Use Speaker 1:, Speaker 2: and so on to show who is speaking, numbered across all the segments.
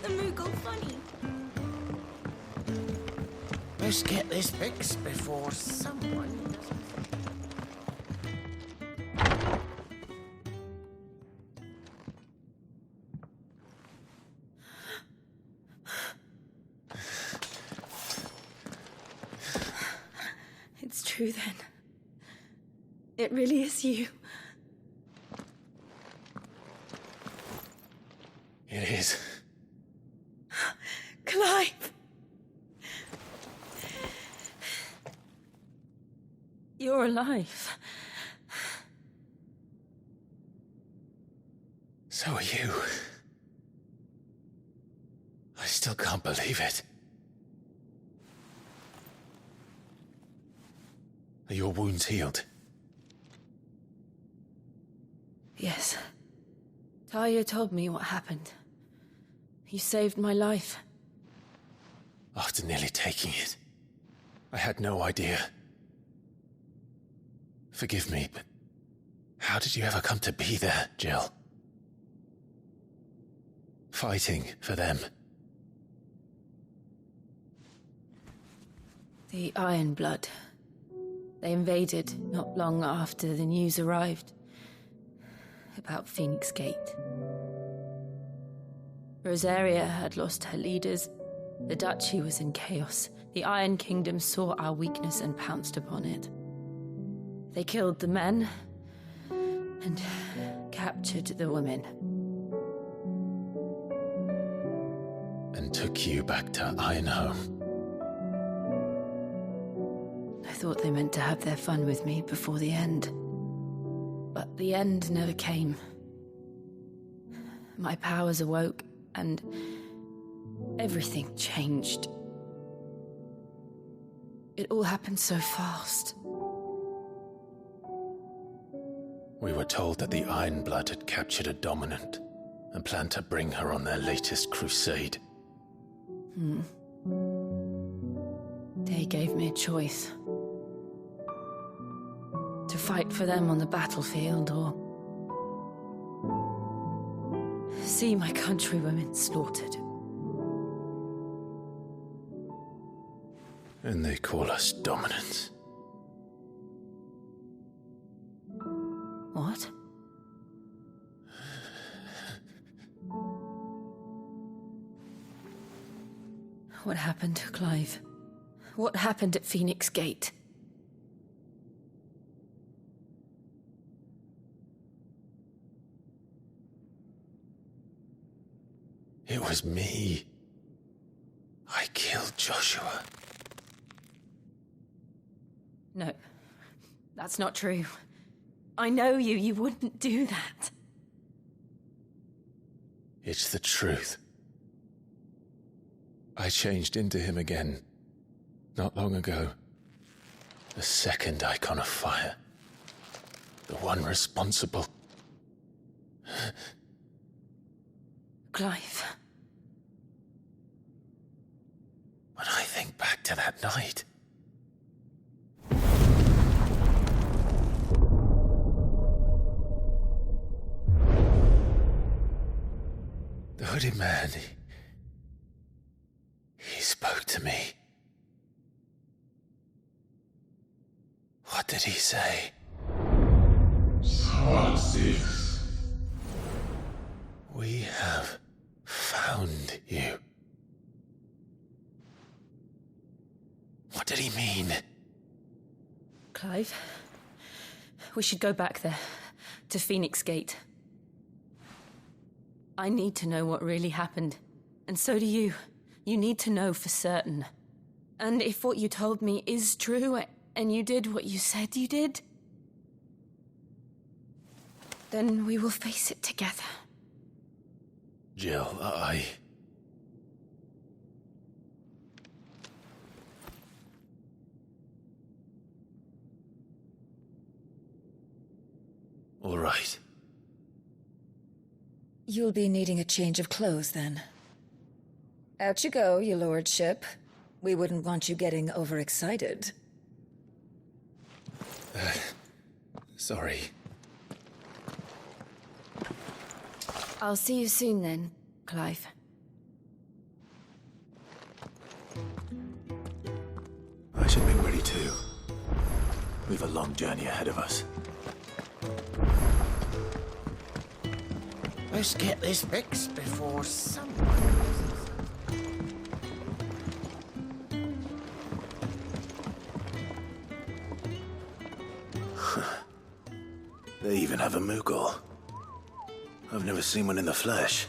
Speaker 1: the Moogle funny.
Speaker 2: Let's get this fixed before someone doesn't.
Speaker 1: It's true then. It really is you.
Speaker 2: It is.
Speaker 1: Clive! You're alive.
Speaker 2: So are you. I still can't believe it. Are your wounds healed?
Speaker 1: Yes. Talia told me what happened. You saved my life.
Speaker 2: After nearly taking it, I had no idea. Forgive me, but how did you ever come to be there, Jill? Fighting for them.
Speaker 1: The Iron Blood. They invaded not long after the news arrived about Phoenix Gate. Rosaria had lost her leaders. The Duchy was in chaos. The Iron Kingdom saw our weakness and pounced upon it. They killed the men and captured the women.
Speaker 2: And took you back to Ironhome.
Speaker 1: I thought they meant to have their fun with me before the end. But the end never came. My powers awoke, and everything changed. It all happened so fast.
Speaker 2: We were told that the Iron Blood had captured a dominant and planned to bring her on their latest crusade.
Speaker 1: They gave me a choice. To fight for them on the battlefield, or see my countrywomen slaughtered.
Speaker 2: And they call us dominants.
Speaker 1: What? What happened to Clive? What happened at Phoenix Gate?
Speaker 2: It was me. I killed Joshua.
Speaker 1: No, that's not true. I know you. You wouldn't do that.
Speaker 2: It's the truth. I changed into him again, not long ago. The second icon of fire. The one responsible.
Speaker 1: Clive.
Speaker 2: When I think back to that night... The hooded man, he spoke to me. What did he say?
Speaker 3: Part 6.
Speaker 2: We have found you. What did he mean?
Speaker 1: Clive, we should go back there, to Phoenix Gate. I need to know what really happened, and so do you. You need to know for certain. And if what you told me is true, and you did what you said you did, then we will face it together.
Speaker 2: Jill, All right.
Speaker 4: You'll be needing a change of clothes, then. Out you go, your lordship. We wouldn't want you getting overexcited.
Speaker 2: Sorry.
Speaker 1: I'll see you soon then, Clive.
Speaker 2: too. We've a long journey ahead of us.
Speaker 3: Let's get this fixed before someone...
Speaker 2: They even have a Moogle. I've never seen one in the flesh.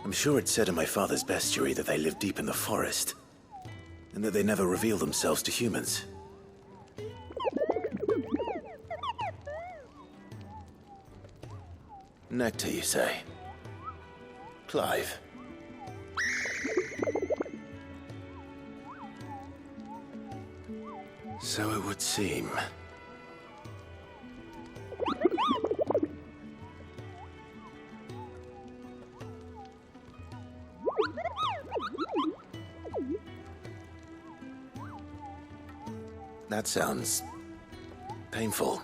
Speaker 2: I'm sure it's said in my father's bestiary that they live deep in the forest, and that they never reveal themselves to humans. Nectar, you say? Clive. So it would seem. That sounds painful.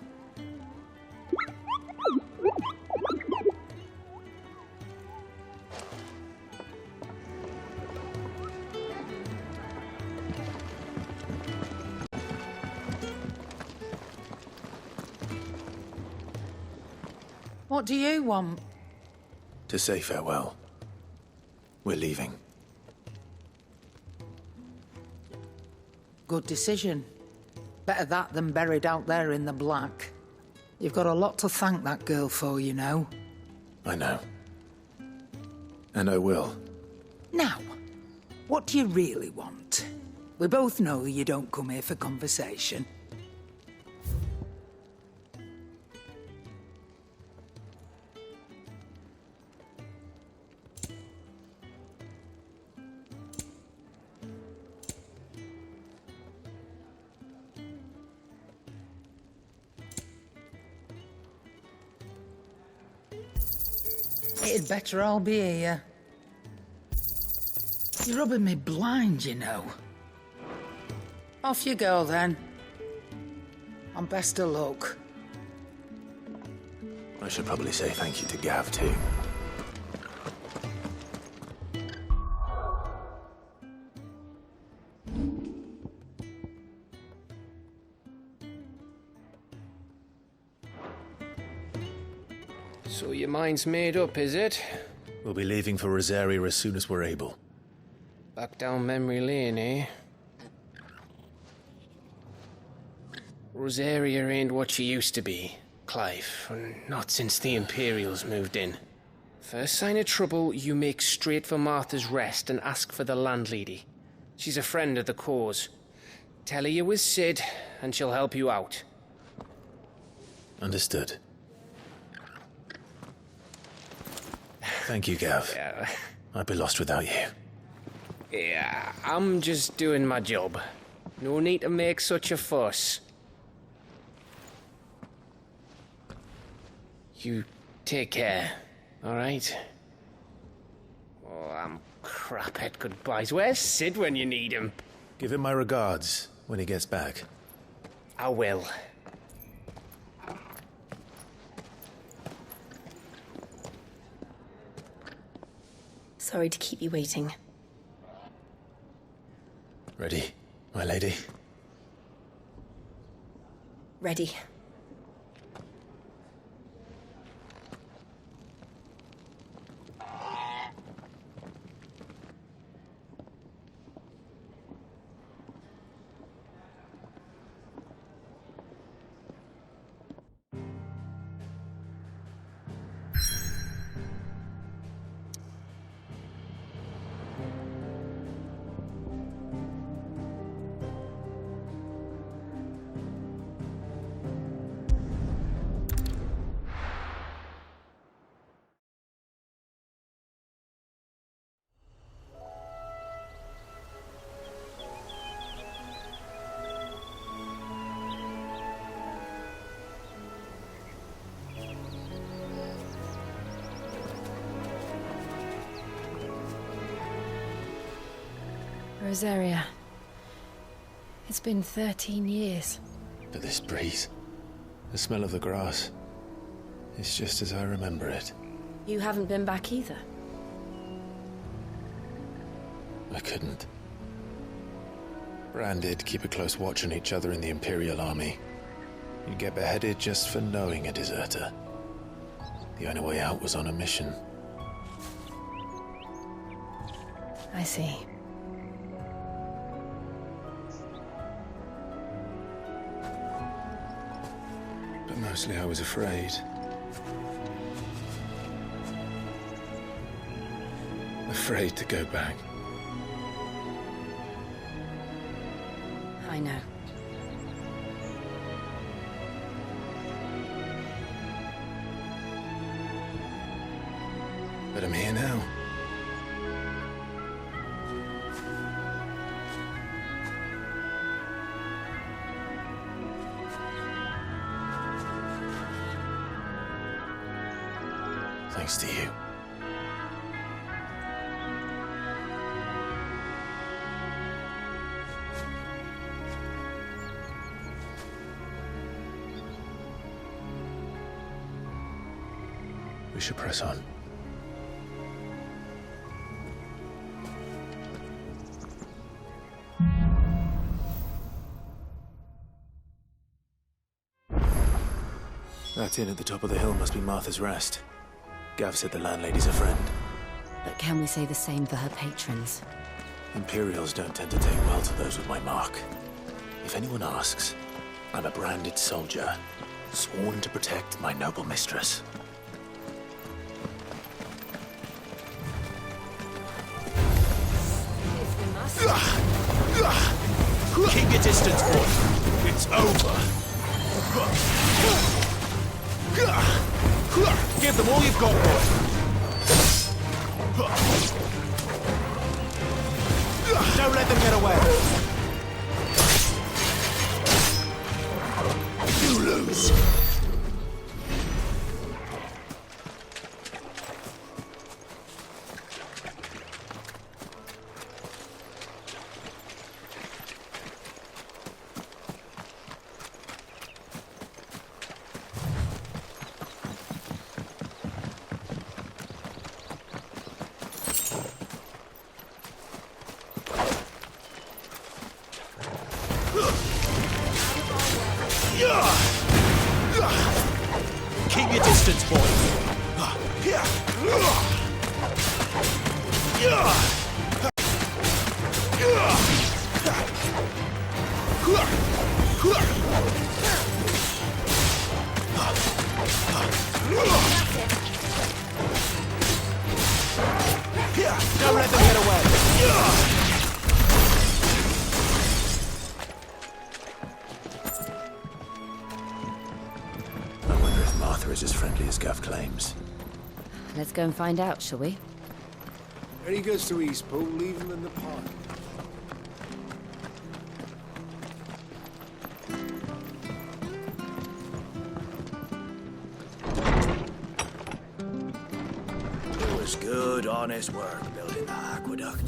Speaker 3: What do you want?
Speaker 2: To say farewell. We're leaving.
Speaker 3: Good decision. Better that than buried out there in the black. You've got a lot to thank that girl for, you know.
Speaker 2: I know. And I will.
Speaker 3: Now, what do you really want? We both know you don't come here for conversation. It'd better all be here. You're rubbing me blind, you know. Off you go, then. And best of luck.
Speaker 2: I should probably say thank you to Gav, too.
Speaker 5: So your mind's made up, is it?
Speaker 2: We'll be leaving for Rosaria as soon as we're able.
Speaker 5: Back down memory lane, eh? Rosaria ain't what she used to be, Clive. Not since the Imperials moved in. First sign of trouble, you make straight for Martha's Rest and ask for the landlady. She's a friend of the cause. Tell her you was Sid, and she'll help you out.
Speaker 2: Understood. Thank you, Gav.
Speaker 5: Yeah.
Speaker 2: I'd be lost without you.
Speaker 5: Yeah, I'm just doing my job. No need to make such a fuss. You take care, all right? Oh, I'm crap at goodbyes. Where's Sid when you need him?
Speaker 2: Give him my regards when he gets back.
Speaker 5: I will.
Speaker 1: Sorry to keep you waiting.
Speaker 2: Ready, my lady?
Speaker 1: Ready. Rosaria. It's been 13 years.
Speaker 2: But this breeze, the smell of the grass, it's just as I remember it.
Speaker 1: You haven't been back either.
Speaker 2: I couldn't. Branded, keep a close watch on each other in the Imperial Army. You'd get beheaded just for knowing a deserter. The only way out was on a mission.
Speaker 1: I see.
Speaker 2: But mostly I was afraid. Afraid to go back.
Speaker 1: I know.
Speaker 2: But I'm here now. Thanks to you. We should press on. That inn at the top of the hill must be Martha's Rest. Gav said the landlady's a friend.
Speaker 1: But can we say the same for her patrons?
Speaker 2: Imperials don't tend to take well to those with my mark. If anyone asks, I'm a branded soldier, sworn to protect my noble mistress.
Speaker 6: Keep your distance, boy. It's over. Give them all you've got, boy. Don't let them get away. You lose. Keep your distance, boy. Don't let them get away.
Speaker 2: I wonder if Martha is as friendly as Gav claims.
Speaker 1: Let's go and find out, shall we?
Speaker 6: When he goes to Eastpool, leave him in the park. It was good, honest work building the aqueduct.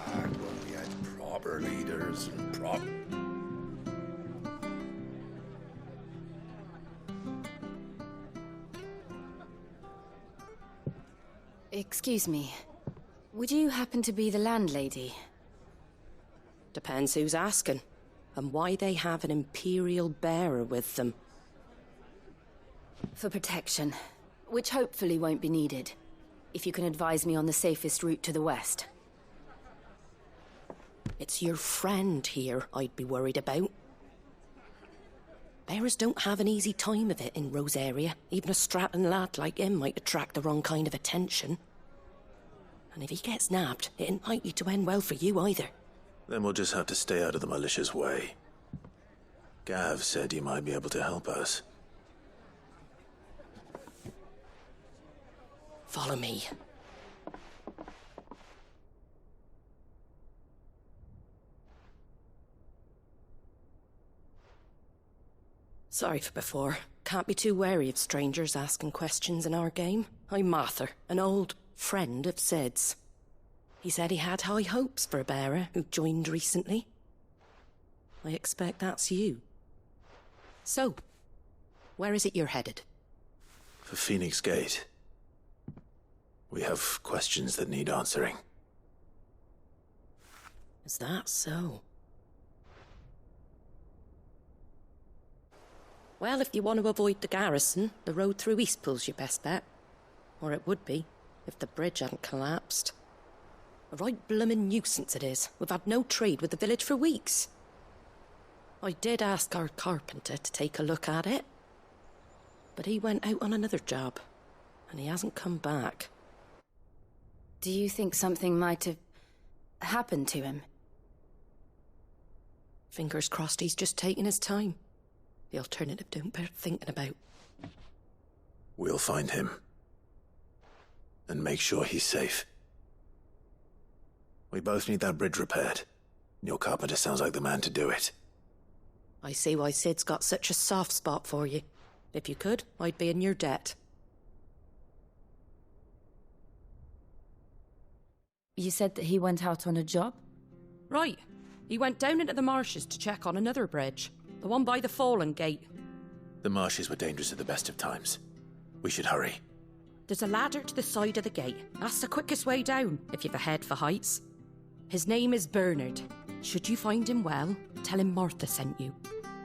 Speaker 6: When we had proper leaders and proper...
Speaker 1: Excuse me. Would you happen to be the landlady?
Speaker 7: Depends who's asking, and why they have an Imperial bearer with them.
Speaker 1: For protection, which hopefully won't be needed. If you can advise me on the safest route to the west.
Speaker 7: It's your friend here I'd be worried about. Bearers don't have an easy time of it in Rosaria. Even a Stratton lad like him might attract the wrong kind of attention. And if he gets nabbed, it ain't likely to end well for you either.
Speaker 2: Then we'll just have to stay out of the malicious way. Gav said he might be able to help us.
Speaker 7: Follow me. Sorry for before. Can't be too wary of strangers asking questions in our game. I'm Martha, an old friend of Sid's. He said he had high hopes for a bearer who joined recently. I expect that's you. So, where is it you're headed?
Speaker 2: For Phoenix Gate, we have questions that need answering.
Speaker 7: Is that so? Well, if you want to avoid the garrison, the road through Eastpool's your best bet. Or it would be, if the bridge hadn't collapsed. A right bloomin' nuisance it is. We've had no trade with the village for weeks. I did ask our carpenter to take a look at it. But he went out on another job, and he hasn't come back.
Speaker 1: Do you think something might have happened to him?
Speaker 7: Fingers crossed he's just taking his time. The alternative don't bear thinking about.
Speaker 2: We'll find him. And make sure he's safe. We both need that bridge repaired. Your carpenter sounds like the man to do it.
Speaker 7: I see why Sid's got such a soft spot for you. If you could, I'd be in your debt.
Speaker 1: You said that he went out on a job?
Speaker 7: Right. He went down into the marshes to check on another bridge. The one by the Fallen Gate.
Speaker 2: The marshes were dangerous at the best of times. We should hurry.
Speaker 7: There's a ladder to the side of the gate. That's the quickest way down, if you've a head for heights. His name is Bernard. Should you find him well, tell him Martha sent you,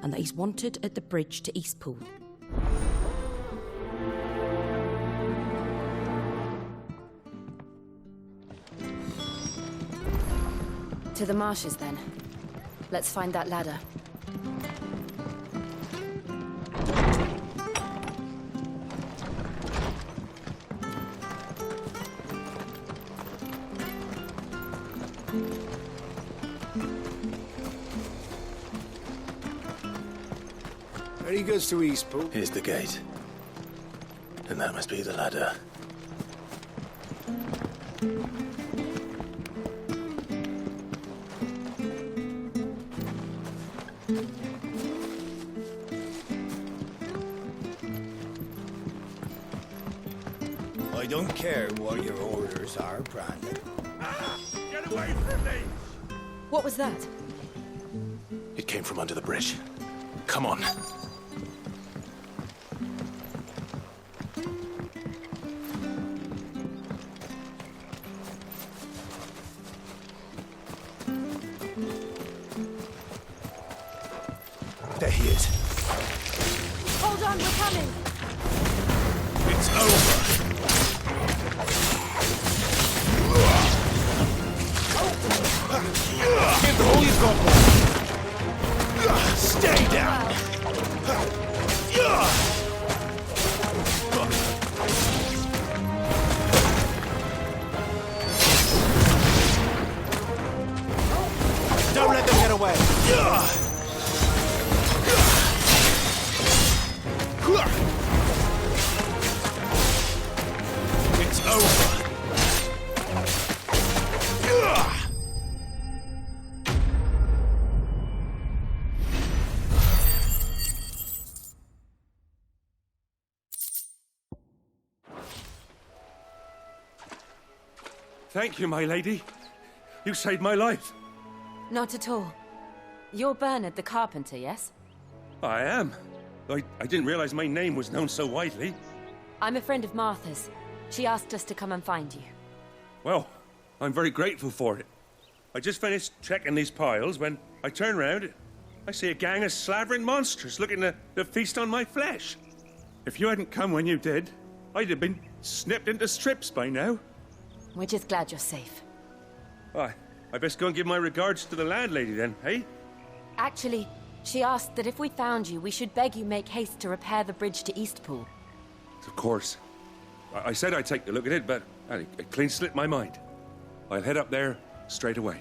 Speaker 7: and that he's wanted at the bridge to Eastpool.
Speaker 1: To the marshes, then. Let's find that ladder.
Speaker 6: Ready goes to Eastpool.
Speaker 2: Here's the gate. And that must be the ladder.
Speaker 6: I don't care what your orders are, Brandon.
Speaker 8: Get away from me!
Speaker 1: What was that?
Speaker 2: It came from under the bridge. Come on. There he is.
Speaker 1: Hold on, we're coming!
Speaker 2: It's over. Give all you've got, boy. Stay down. Don't let them get away. It's over.
Speaker 8: Thank you, my lady. You saved my life.
Speaker 1: Not at all. You're Bernard the carpenter, yes?
Speaker 8: I am. I didn't realize my name was known so widely.
Speaker 1: I'm a friend of Martha's. She asked us to come and find you.
Speaker 8: Well, I'm very grateful for it. I just finished checking these piles when I turn round. I see a gang of slavering monsters looking to feast on my flesh. If you hadn't come when you did, I'd have been snipped into strips by now.
Speaker 1: We're just glad you're safe.
Speaker 8: I best go and give my regards to the landlady then, hey?
Speaker 1: Actually, she asked that if we found you, we should beg you make haste to repair the bridge to Eastpool.
Speaker 8: Of course. I said I'd take a look at it, but it clean slipped my mind. I'll head up there straight away.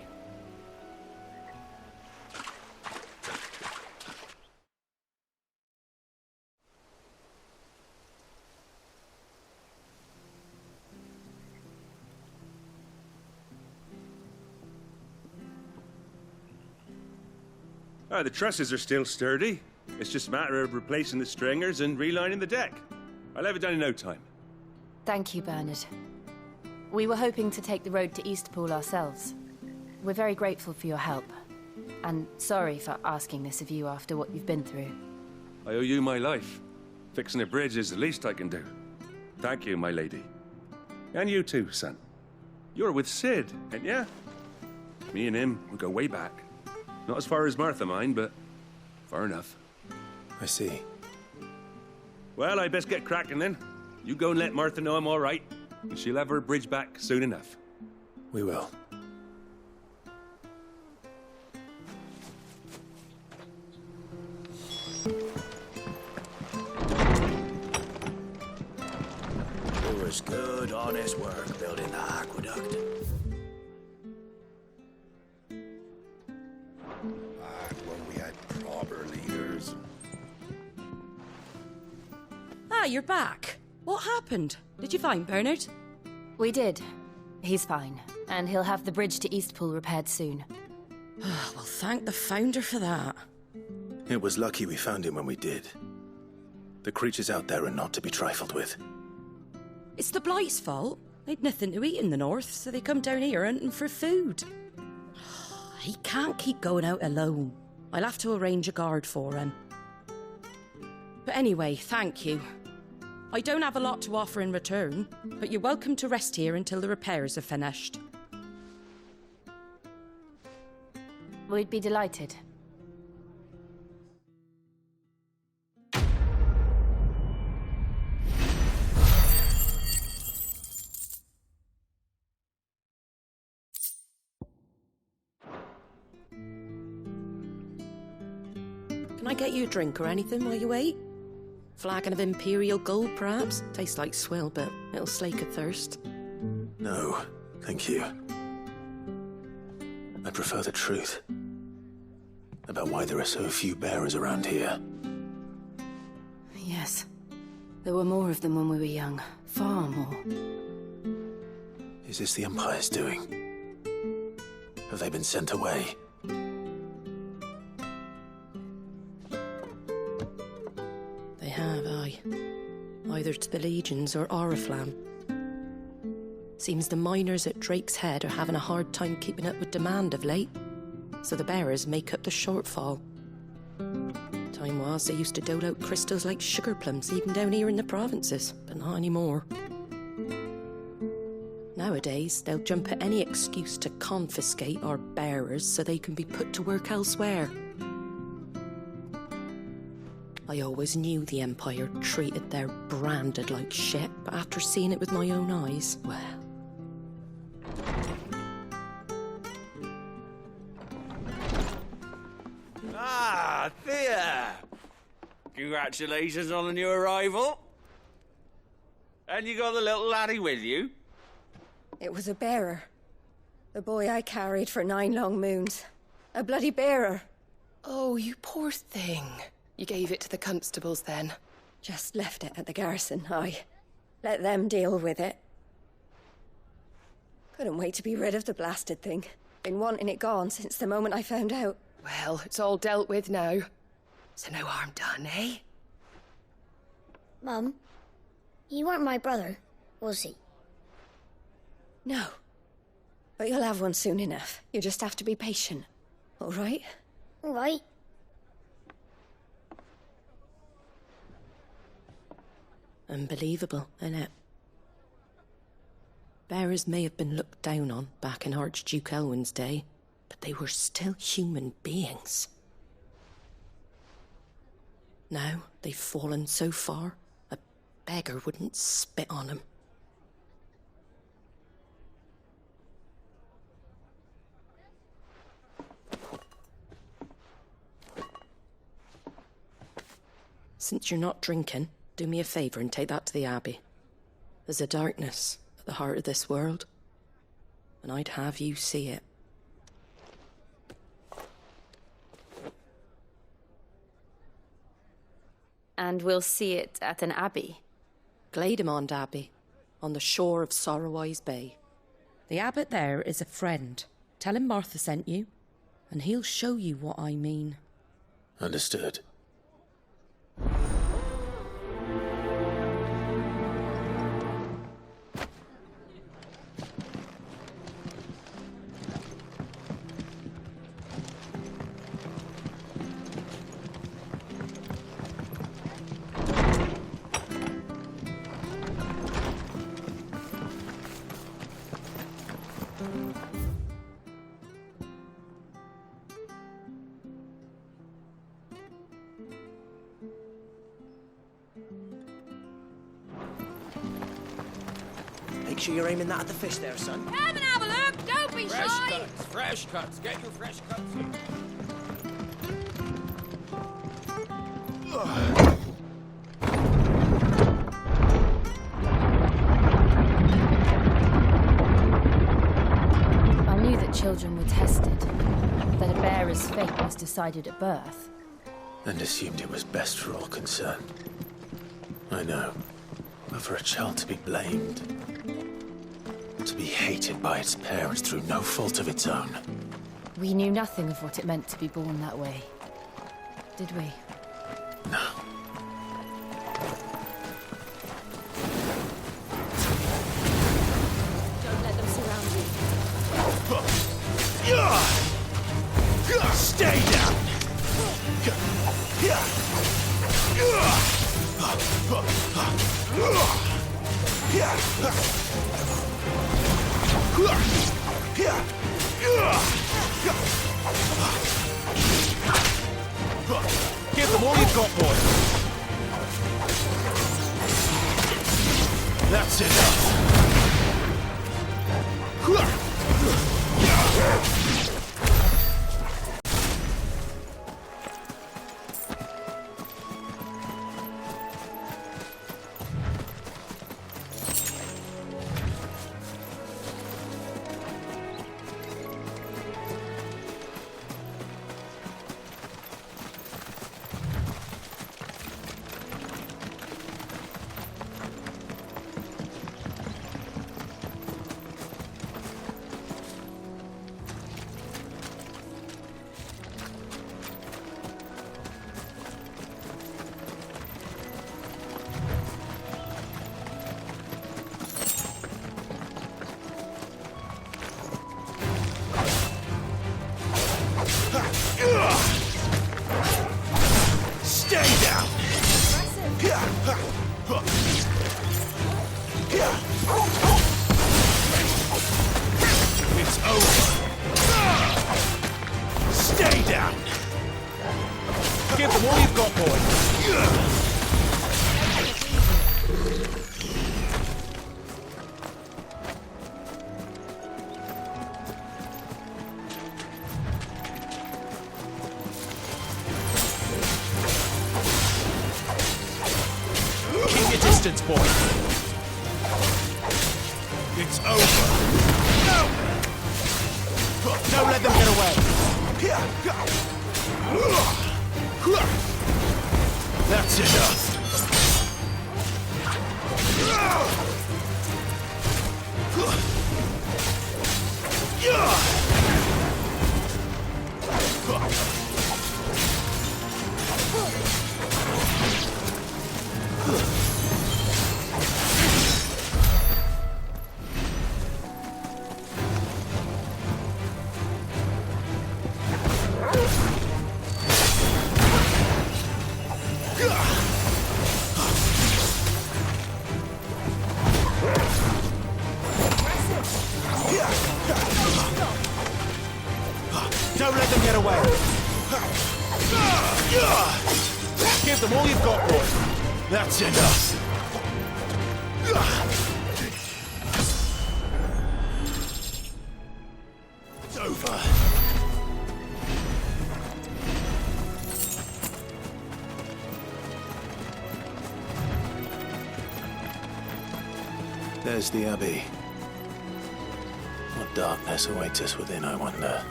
Speaker 8: The trusses are still sturdy. It's just a matter of replacing the stringers and relining the deck. I'll have it done in no time.
Speaker 1: Thank you, Bernard. We were hoping to take the road to Eastpool ourselves. We're very grateful for your help. And sorry for asking this of you after what you've been through.
Speaker 8: I owe you my life. Fixing a bridge is the least I can do. Thank you, my lady. And you too, son. You're with Sid, ain't ya? Me and him, we go way back. Not as far as Martha, mind, but far enough.
Speaker 2: I see.
Speaker 8: Well, I best get cracking then. You go and let Martha know I'm all right, and she'll have her bridge back soon enough.
Speaker 2: We will.
Speaker 6: It was good, honest work building the aqueduct.
Speaker 9: Back when we had proper leaders.
Speaker 7: Ah, you're back. What happened? Did you find Bernard?
Speaker 1: We did. He's fine, and he'll have the bridge to Eastpool repaired soon.
Speaker 7: Well, thank the Founder for that.
Speaker 2: It was lucky we found him when we did. The creatures out there are not to be trifled with.
Speaker 7: It's the Blight's fault. They'd nothing to eat in the north, so they come down here hunting for food. He can't keep going out alone. I'll have to arrange a guard for him. But anyway, thank you. I don't have a lot to offer in return, but you're welcome to rest here until the repairs are finished.
Speaker 1: We'd be delighted.
Speaker 7: Can I get you a drink or anything while you wait? Flagon of Imperial Gold, perhaps? Tastes like swill, but it'll slake a thirst.
Speaker 2: No, thank you. I prefer the truth. About why there are so few bearers around here.
Speaker 1: Yes. There were more of them when we were young. Far more.
Speaker 2: Is this the Empire's doing? Have they been sent away?
Speaker 7: They have, aye. Either to the Legions or Oriflamme. Seems the miners at Drake's Head are having a hard time keeping up with demand of late, so the bearers make up the shortfall. Time was they used to dole out crystals like sugar plums even down here in the provinces, but not anymore. Nowadays, they'll jump at any excuse to confiscate our bearers so they can be put to work elsewhere. I always knew the Empire treated their branded like shit, but after seeing it with my own eyes, well...
Speaker 6: Ah, Thea! Congratulations on the new arrival. And you got the little laddie with you?
Speaker 4: It was a bearer. The boy I carried for 9 long moons. A bloody bearer.
Speaker 10: Oh, you poor thing. You gave it to the constables then?
Speaker 4: Just left it at the garrison, aye. Let them deal with it. Couldn't wait to be rid of the blasted thing. Been wanting it gone since the moment I found out.
Speaker 10: Well, it's all dealt with now. So no harm done, eh?
Speaker 11: Mum, he weren't my brother, was he?
Speaker 4: No. But you'll have one soon enough. You just have to be patient. All right?
Speaker 11: All right.
Speaker 7: Unbelievable, innit? Bearers may have been looked down on back in Archduke Elwin's day, but they were still human beings. Now they've fallen so far, a beggar wouldn't spit on them. Since you're not drinking, do me a favour and take that to the Abbey. There's a darkness at the heart of this world, and I'd have you see it.
Speaker 1: And we'll see it at an abbey.
Speaker 7: Glademond Abbey, on the shore of Sorrowwise Bay. The abbot there is a friend. Tell him Martha sent you, and he'll show you what I mean.
Speaker 2: Understood.
Speaker 12: Make sure you're aiming that at the fish there, son.
Speaker 1: Come and have a look! Don't be shy!
Speaker 13: Fresh cuts. Get your fresh cuts.
Speaker 1: I knew that children were tested, that a bearer's fate was decided at birth.
Speaker 2: And assumed it was best for all concerned. I know. But for a child to be blamed, to be hated by its parents through no fault of its own.
Speaker 1: We knew nothing of what it meant to be born that way, did we?
Speaker 2: No.
Speaker 1: Don't let them surround you.
Speaker 9: Stay down!
Speaker 13: Give them all you've got, boy.
Speaker 9: That's enough! Stay down! It's over! Stay down!
Speaker 13: Give them all you've got, boy.
Speaker 9: Keep your distance, boy! It's over! No! Don't let them get away! That's enough! Don't let them get away!
Speaker 13: Give them all you've got, boy.
Speaker 9: That's enough! It's over!
Speaker 2: There's the Abbey. What darkness awaits us within, I wonder.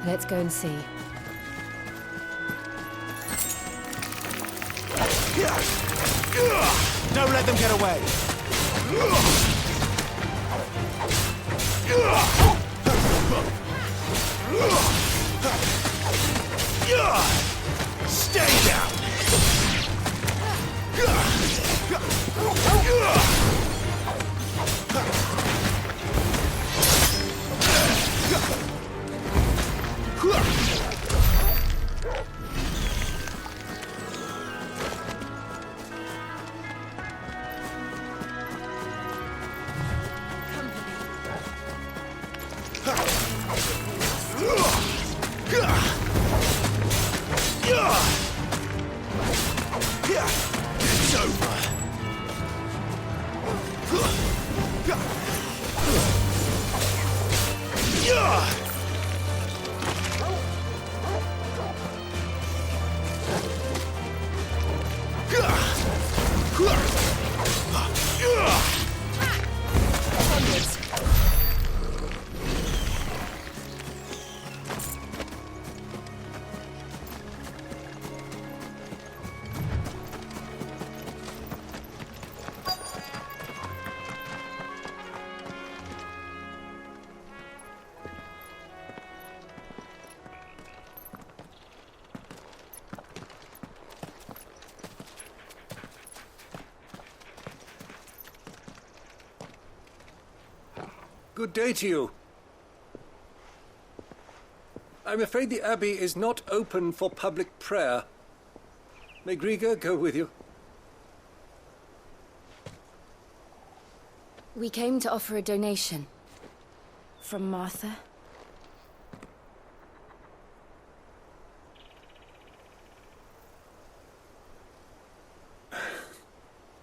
Speaker 1: Let's go and see.
Speaker 9: Don't let them get away! Stay down! It's over.
Speaker 14: Good day to you. I'm afraid the Abbey is not open for public prayer. May Grieger go with you?
Speaker 1: We came to offer a donation. From Martha.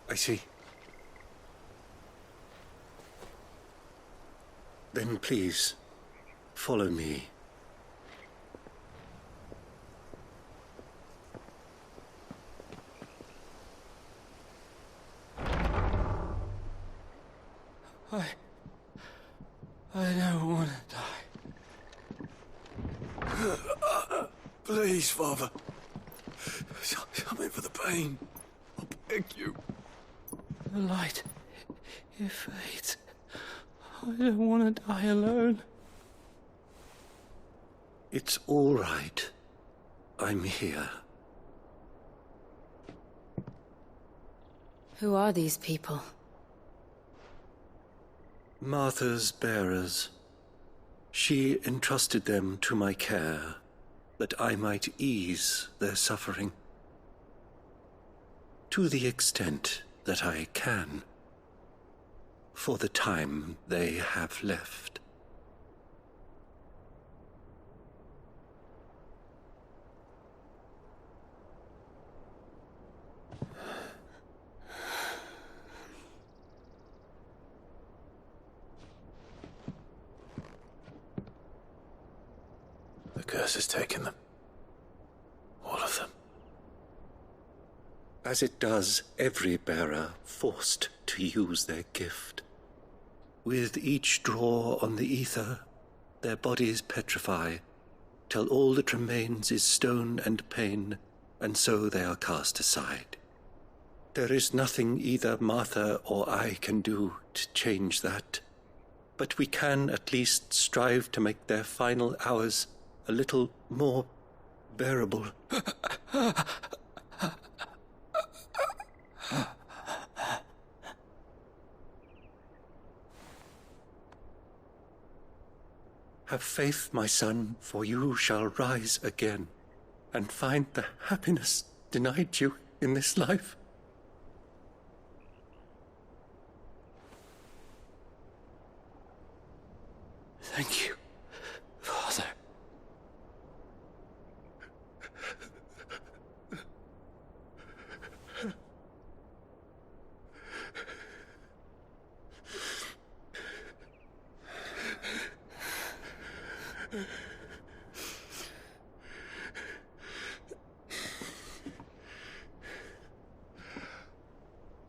Speaker 14: I see. Then please, follow me.
Speaker 15: I don't want to die.
Speaker 2: Please, Father. Something for the pain. I beg you.
Speaker 15: The light, it fades. I don't want to die alone.
Speaker 14: It's all right. I'm here.
Speaker 1: Who are these people?
Speaker 14: Martha's bearers. She entrusted them to my care, that I might ease their suffering. To the extent that I can. For the time they have left.
Speaker 2: The curse has taken them. All of them.
Speaker 14: As it does every bearer forced to use their gift. With each draw on the ether, their bodies petrify, till all that remains is stone and pain, and so they are cast aside. There is nothing either Martha or I can do to change that, but we can at least strive to make their final hours a little more bearable. Have faith, my son, for you shall rise again, and find the happiness denied you in this life.
Speaker 15: Thank you, Father.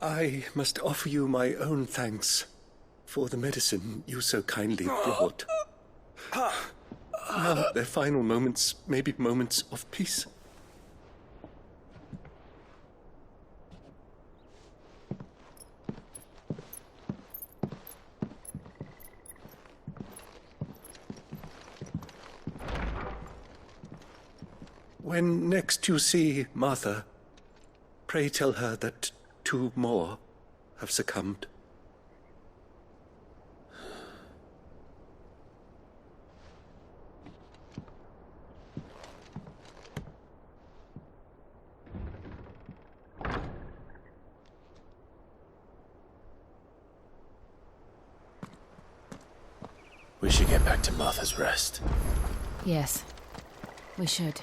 Speaker 14: I must offer you my own thanks for the medicine you so kindly brought. Now their final moments may be moments of peace. When next you see Martha, pray tell her that 2 more have succumbed.
Speaker 2: We should get back to Martha's Rest.
Speaker 1: Yes, we should.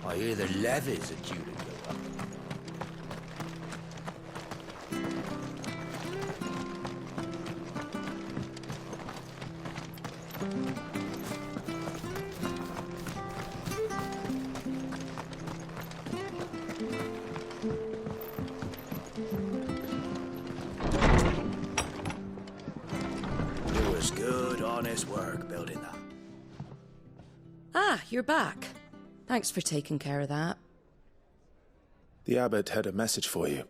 Speaker 9: I hear the levies are due to go up. It was good, honest work building that.
Speaker 7: Ah, you're back. Thanks for taking care of that.
Speaker 2: The abbot had a message for you.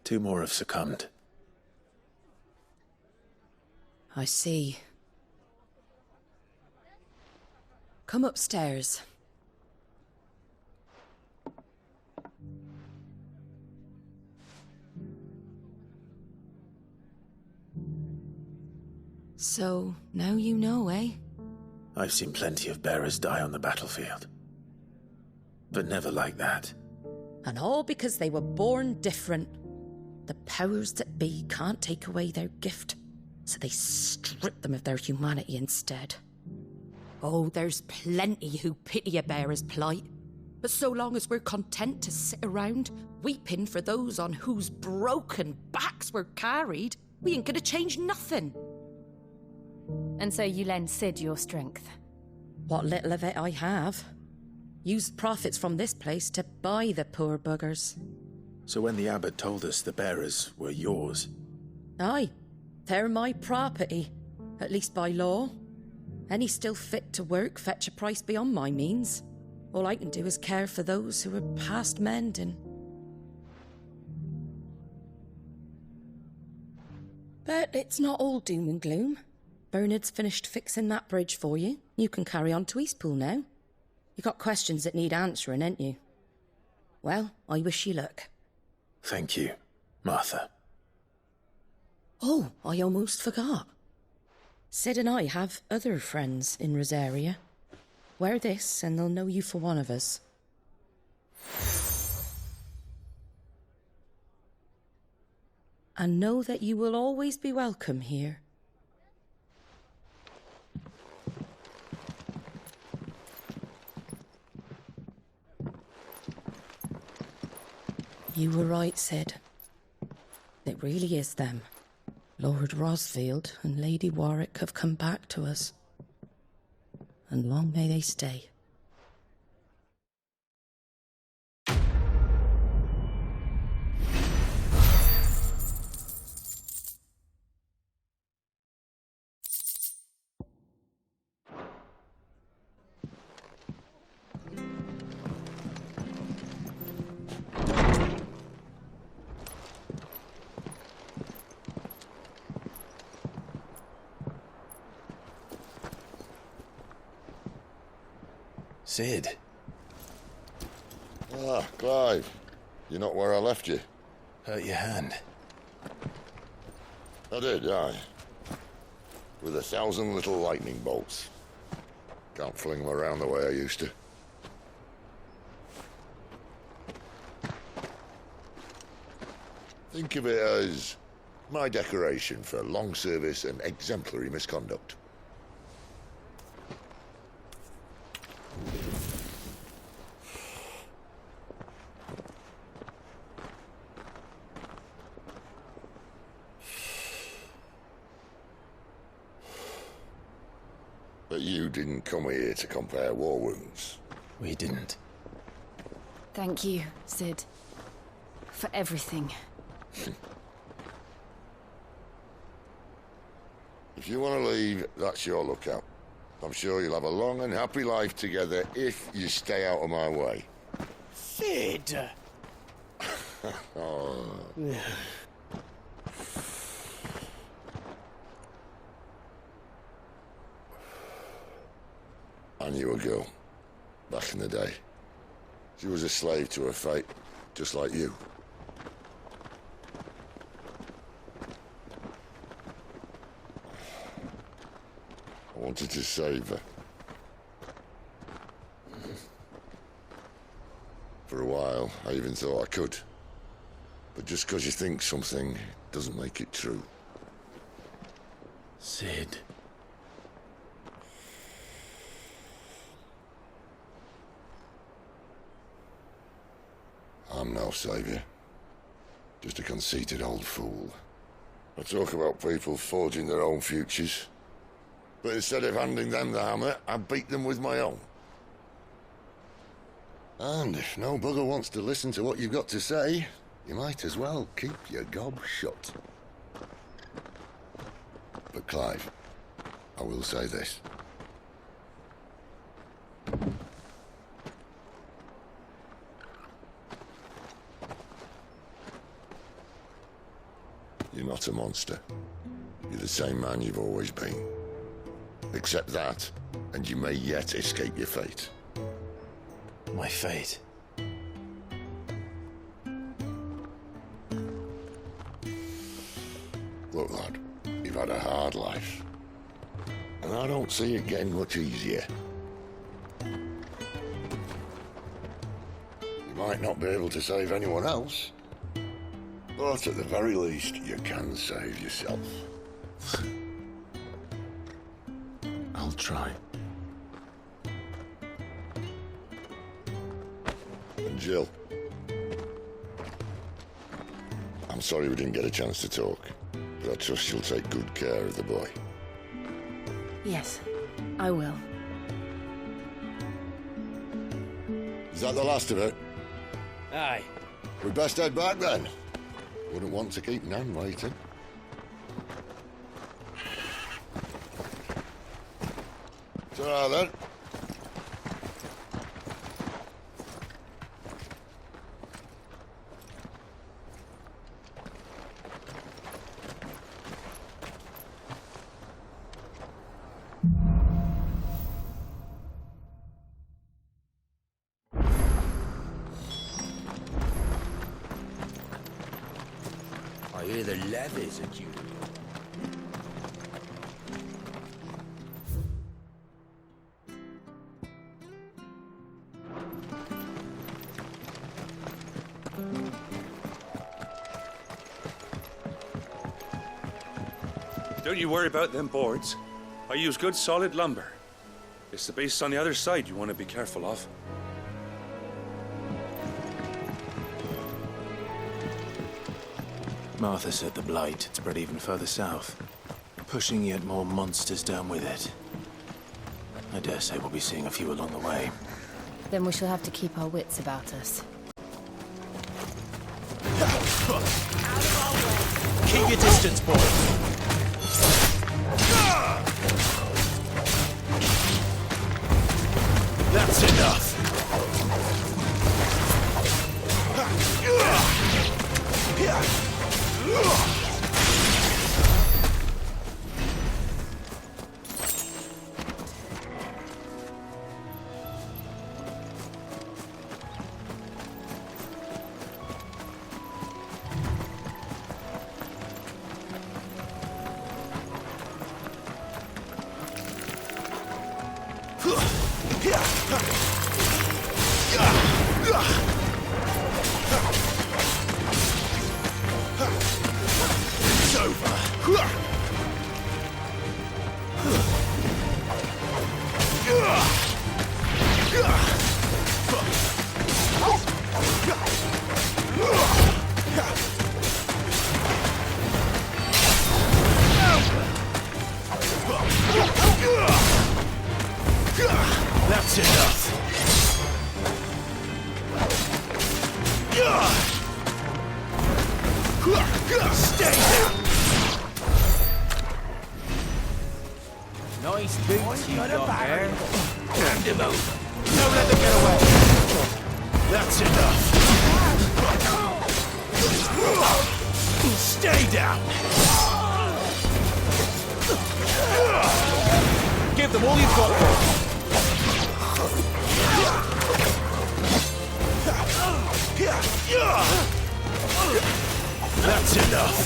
Speaker 2: 2 more have succumbed.
Speaker 7: I see. Come upstairs. So, now you know, eh?
Speaker 2: I've seen plenty of bearers die on the battlefield. But never like that.
Speaker 7: And all because they were born different. The powers that be can't take away their gift, so they strip them of their humanity instead. Oh, there's plenty who pity a bearer's plight. But so long as we're content to sit around, weeping for those on whose broken backs we're carried, we ain't gonna change nothing.
Speaker 1: And so you lend Sid your strength?
Speaker 7: What little of it I have. Used profits from this place to buy the poor buggers.
Speaker 2: So when the abbot told us the bearers were yours...
Speaker 7: Aye, they're my property, at least by law. Any still fit to work fetch a price beyond my means. All I can do is care for those who are past mending. But it's not all doom and gloom. Bernard's finished fixing that bridge for you. You can carry on to Eastpool now. You got questions that need answering, ain't you? Well, I wish you luck.
Speaker 2: Thank you, Martha.
Speaker 7: Oh, I almost forgot. Sid and I have other friends in Rosaria. Wear this and they'll know you for one of us. And know that you will always be welcome here. You were right, Sid. It really is them. Lord Rosfield and Lady Warwick have come back to us. And long may they stay.
Speaker 2: Sid.
Speaker 16: Ah, Clive. You're not where I left you.
Speaker 2: Hurt your hand.
Speaker 16: I did, aye. With 1,000 little lightning bolts. Can't fling them around the way I used to. Think of it as my decoration for long service and exemplary misconduct. But you didn't come here to compare war wounds.
Speaker 2: We didn't.
Speaker 1: Thank you, Sid. For everything.
Speaker 16: If you want to leave, that's your lookout. I'm sure you'll have a long and happy life together if you stay out of my way.
Speaker 9: Sid!
Speaker 16: Oh. I knew a girl, back in the day. She was a slave to her fate, just like you. I wanted to save her. For a while, I even thought I could. But just because you think something doesn't make it true.
Speaker 2: Sid.
Speaker 16: I'm no saviour. Just a conceited old fool. I talk about people forging their own futures. But instead of handing them the hammer, I beat them with my own. And if no bugger wants to listen to what you've got to say, you might as well keep your gob shut. But Clive, I will say this. You're not a monster. You're the same man you've always been. Accept that, and you may yet escape your fate.
Speaker 2: My fate?
Speaker 16: Look, lad, you've had a hard life. And I don't see it getting much easier. You might not be able to save anyone else, but at the very least, you can save yourself.
Speaker 2: I'll try.
Speaker 16: And Jill, I'm sorry we didn't get a chance to talk, but I trust you'll take good care of the boy.
Speaker 1: Yes, I will.
Speaker 16: Is that the last of it?
Speaker 5: Aye.
Speaker 16: We best head back then. Wouldn't want to keep Nan waiting. Ta-ra then.
Speaker 9: I hear the levies are due.
Speaker 8: Don't you worry about them boards. I use good solid lumber. It's the base on the other side you want to be careful of.
Speaker 2: Martha said the blight had spread even further south, pushing yet more monsters down with it. I dare say we'll be seeing a few along the way.
Speaker 1: Then we shall have to keep our wits about us.
Speaker 9: Keep your distance, boys. That's enough. It's over. That's enough. Stay down.
Speaker 15: Nice boots you got there.
Speaker 9: Hand him over. Don't let them get away. That's enough. Stay down.
Speaker 13: Give them all you've got, boys.
Speaker 9: That's enough.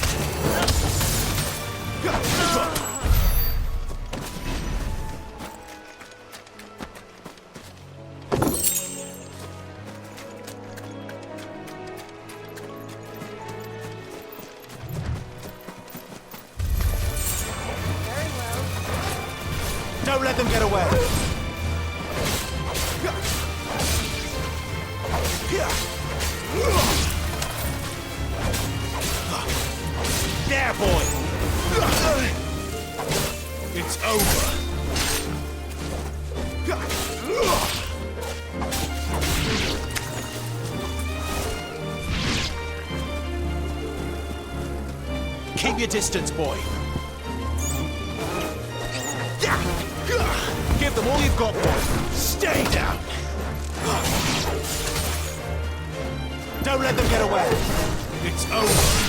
Speaker 9: Don't let them get away. Keep your distance, boy. Give them all you've got, boy. Stay down. Don't let them get away. It's over.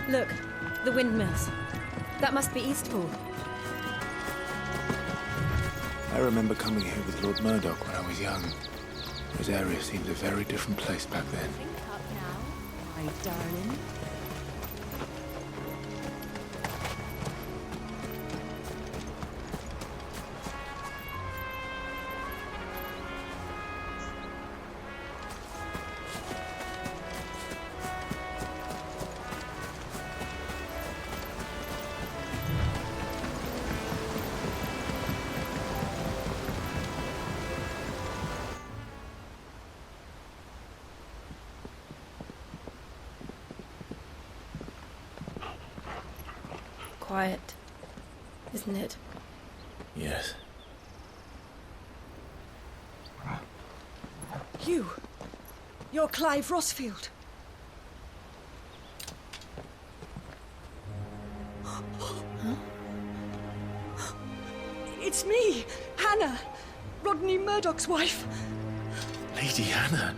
Speaker 1: Look, the windmills. That must be Eastpool.
Speaker 2: I remember coming here with Lord Murdoch when I was young. This area seemed a very different place back then.
Speaker 17: Think up now, my darling.
Speaker 1: Quiet, isn't it?
Speaker 2: Yes.
Speaker 18: You're Clive Rossfield. It's me, Hannah, Rodney Murdoch's wife.
Speaker 2: Lady Hannah.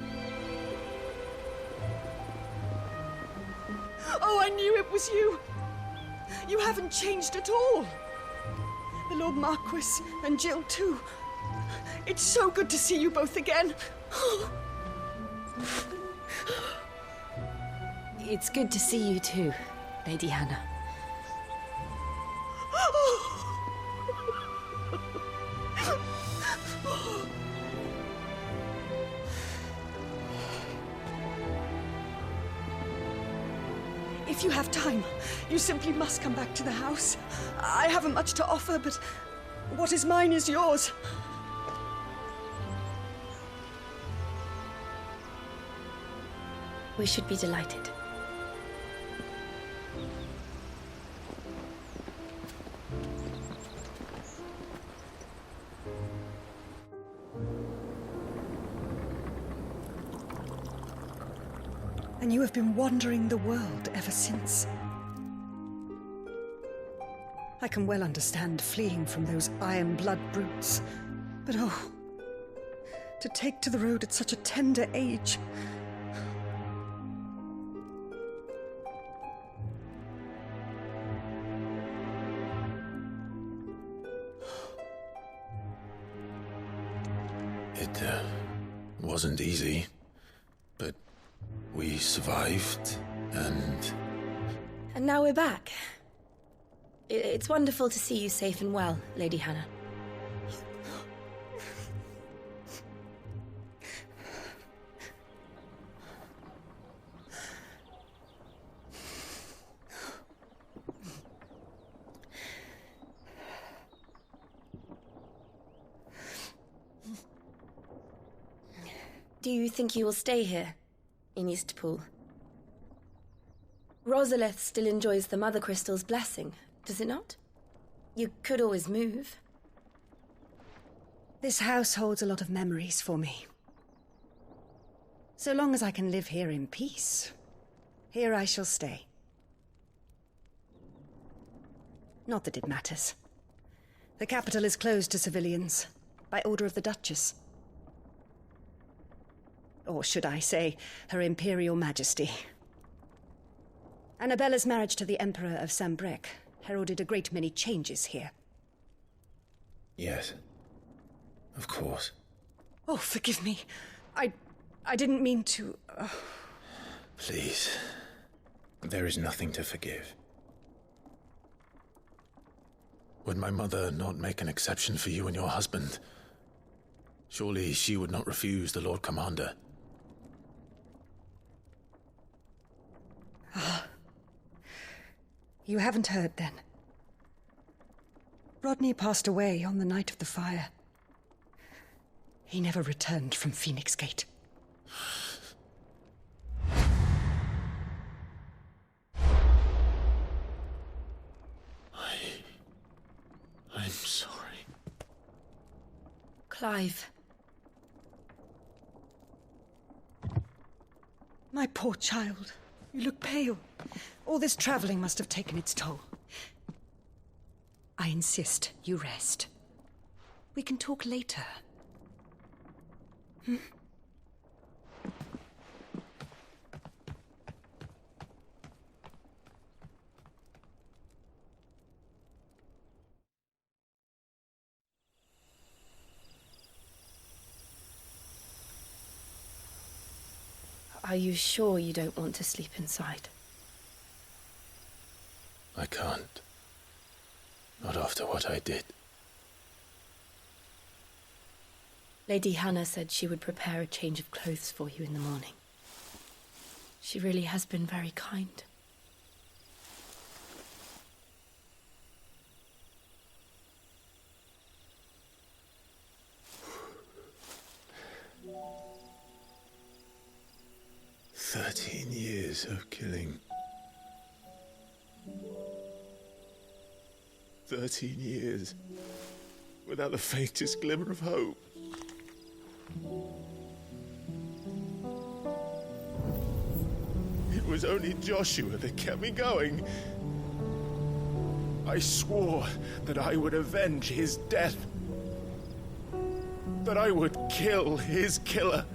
Speaker 18: Oh, I knew it was you. You haven't changed at all. The Lord Marquis and Jill too. It's so good to see you both again.
Speaker 1: It's good to see you too, Lady Hannah.
Speaker 18: If you have time, you simply must come back to the house. I haven't much to offer, but what is mine is yours.
Speaker 1: We should be delighted.
Speaker 18: And you have been wandering the world ever since. I can well understand fleeing from those iron blood brutes. But oh, to take to the road at such a tender age.
Speaker 2: It wasn't easy, but we survived, and
Speaker 1: now we're back. It's wonderful to see you safe and well, Lady Hannah. Do you think you will stay here, in Eastpool? Rosalith still enjoys the Mother Crystal's blessing, does it not? You could always move.
Speaker 18: This house holds a lot of memories for me. So long as I can live here in peace, here I shall stay. Not that it matters. The capital is closed to civilians, by order of the Duchess. Or should I say, Her Imperial Majesty. Annabella's marriage to the Emperor of Sambrec heralded a great many changes here.
Speaker 2: yes, of course.
Speaker 18: Oh, forgive me. I didn't mean to...
Speaker 2: Please, there is nothing to forgive. Would my mother not make an exception for you and your husband? Surely she would not refuse the Lord Commander.
Speaker 18: You haven't heard, then? Rodney passed away on the night of the fire. He never returned from Phoenix Gate.
Speaker 2: I'm sorry.
Speaker 1: Clive.
Speaker 18: My poor child. You look pale. All this traveling must have taken its toll. I insist you rest. We can talk later. Hmm?
Speaker 1: Are you sure you don't want to sleep inside?
Speaker 2: I can't. Not after what I did.
Speaker 1: Lady Hannah said she would prepare a change of clothes for you in the morning. She really has been very kind.
Speaker 2: Years of killing. 13 years without the faintest glimmer of hope. It was only Joshua that kept me going. I swore that I would avenge his death. That I would kill his killer.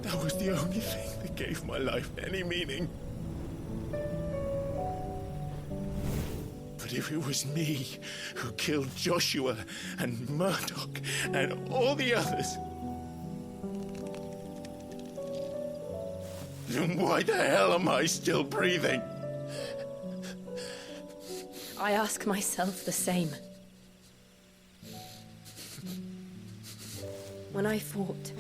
Speaker 2: That was the only thing that gave my life any meaning. But if it was me who killed Joshua and Murdoch and all the others, then why the hell am I still breathing?
Speaker 1: I ask myself the same. When I fought,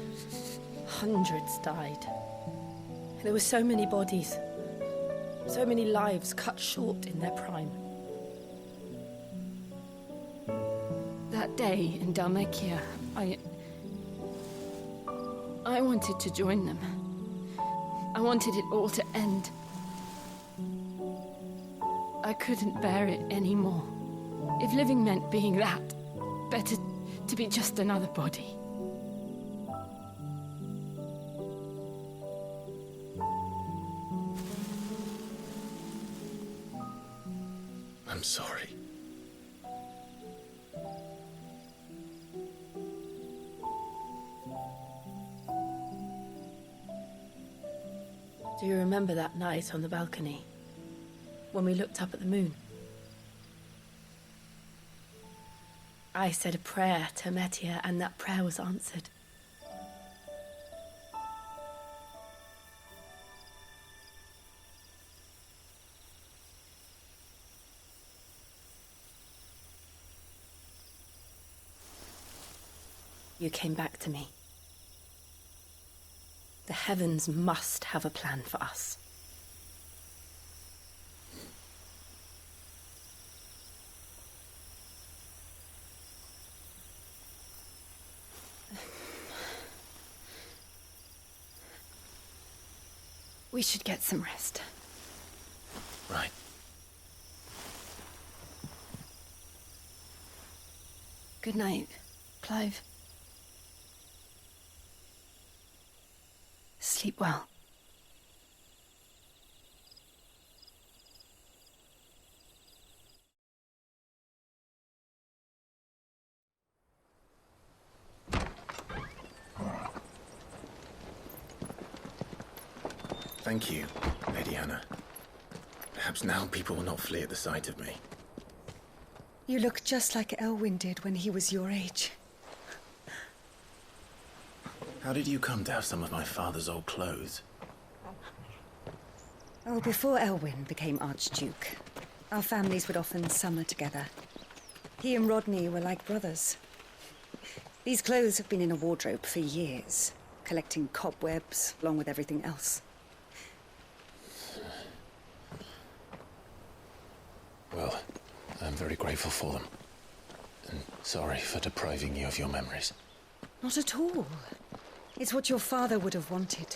Speaker 1: hundreds died. There were so many bodies, so many lives cut short in their prime. That day in Dalmekia, I wanted to join them. I wanted it all to end. I couldn't bear it anymore. If living meant being that, better to be just another body.
Speaker 2: I'm sorry.
Speaker 1: Do you remember that night on the balcony, when we looked up at the moon? I said a prayer to Metia, and that prayer was answered. You came back to me. The heavens must have a plan for us. We should get some rest.
Speaker 2: Right.
Speaker 1: Good night, Clive. Sleep well.
Speaker 2: Thank you, Lady Hannah. Perhaps now people will not flee at the sight of me.
Speaker 18: You look just like Elwyn did when he was your age.
Speaker 2: How did you come to have some of my father's old clothes?
Speaker 18: Oh, before Elwyn became Archduke, our families would often summer together. He and Rodney were like brothers. These clothes have been in a wardrobe for years, collecting cobwebs along with everything else.
Speaker 2: Well, very grateful for them. And sorry for depriving you of your memories.
Speaker 18: Not at all. It's what your father would have wanted.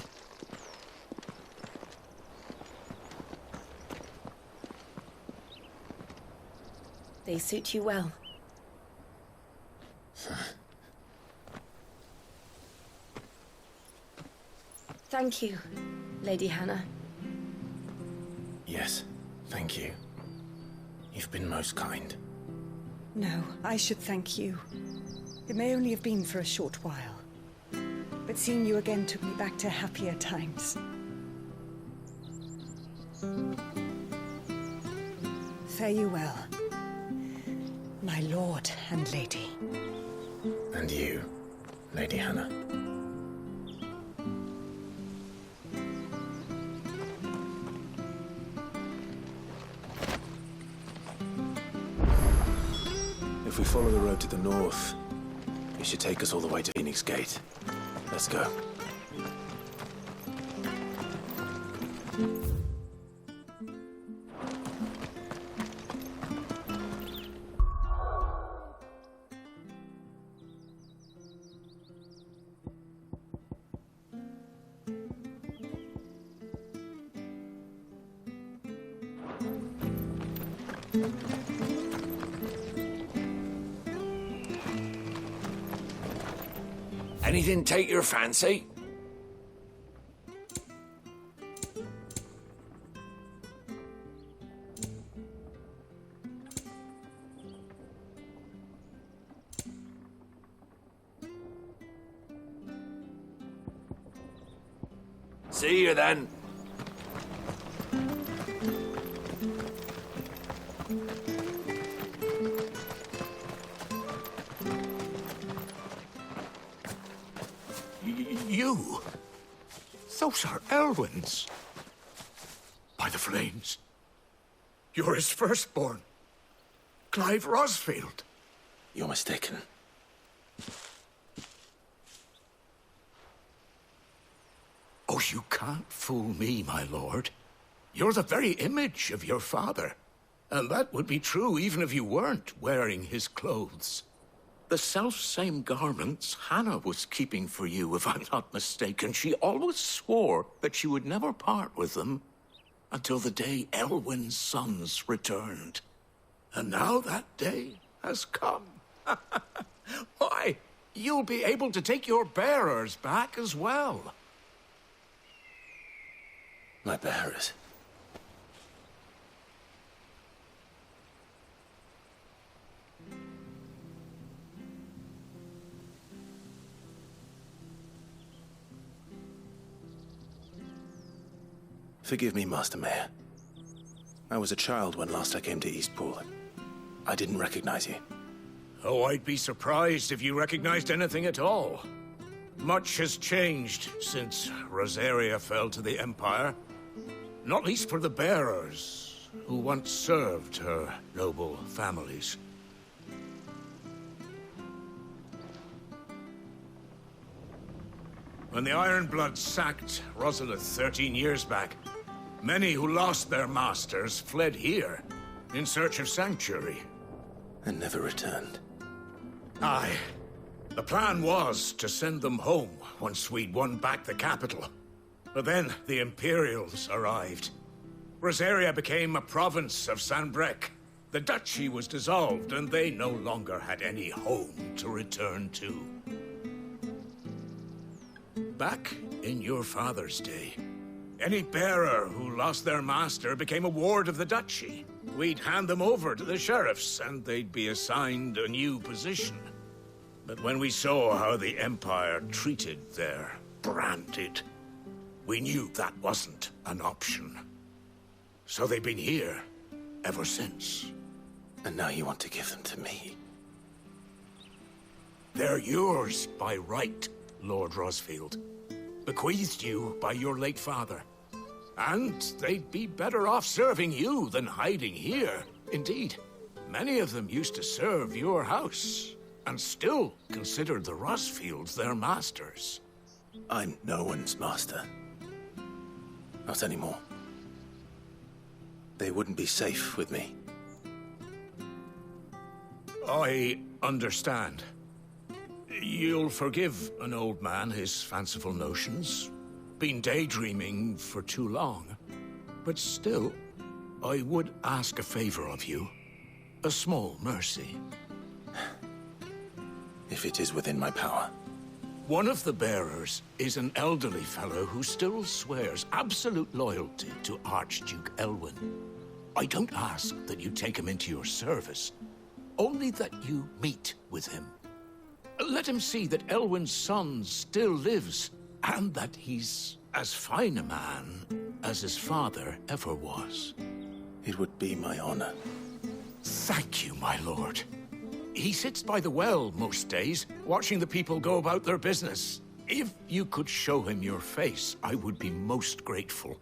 Speaker 1: They suit you well. Thank you, Lady Hannah.
Speaker 2: Yes, thank you. You've been most kind.
Speaker 18: No, I should thank you. It may only have been for a short while, but seeing you again took me back to happier times. Fare you well, my lord and lady.
Speaker 2: And you, Lady Hannah. If we follow the road to the north, it should take us all the way to Phoenix Gate. Let's go.
Speaker 19: Anything take your fancy? See you then.
Speaker 20: You? Those are Elwyn's. By the flames. You're his firstborn. Clive Rosfield.
Speaker 2: You're mistaken.
Speaker 20: Oh, you can't fool me, my lord. You're the very image of your father. And that would be true even if you weren't wearing his clothes. The self-same garments Hannah was keeping for you, if I'm not mistaken. She always swore that she would never part with them until the day Elwyn's sons returned. And now that day has come. Why, you'll be able to take your bearers back as well.
Speaker 2: My bearers? Forgive me, Master Mayor. I was a child when last I came to Eastpool. I didn't recognize you.
Speaker 20: Oh, I'd be surprised if you recognized anything at all. Much has changed since Rosaria fell to the Empire. Not least for the bearers, who once served her noble families. When the Ironbloods sacked Rosalith 13 years back, many who lost their masters fled here in search of sanctuary.
Speaker 2: And never returned.
Speaker 20: Aye. The plan was to send them home once we'd won back the capital. But then the Imperials arrived. Rosaria became a province of Sanbreque. The duchy was dissolved, and they no longer had any home to return to. Back in your father's day, any bearer who lost their master became a ward of the duchy. We'd hand them over to the sheriffs, and they'd be assigned a new position. But when we saw how the Empire treated their branded, we knew that wasn't an option. So they've been here ever since.
Speaker 2: And now you want to give them to me?
Speaker 20: They're yours by right, Lord Rosfield. Bequeathed you by your late father. And they'd be better off serving you than hiding here. Indeed, many of them used to serve your house, and still considered the Rosfields their masters.
Speaker 2: I'm no one's master. Not anymore. They wouldn't be safe with me.
Speaker 20: I understand. You'll forgive an old man his fanciful notions. Been daydreaming for too long. But still, I would ask a favor of you. A small mercy.
Speaker 2: If it is within my power.
Speaker 20: One of the bearers is an elderly fellow who still swears absolute loyalty to Archduke Elwyn. I don't ask that you take him into your service, only that you meet with him. Let him see that Elwyn's son still lives, and that he's as fine a man as his father ever was.
Speaker 2: It would be my honor.
Speaker 20: Thank you, my lord. He sits by the well most days, watching the people go about their business. If you could show him your face, I would be most grateful.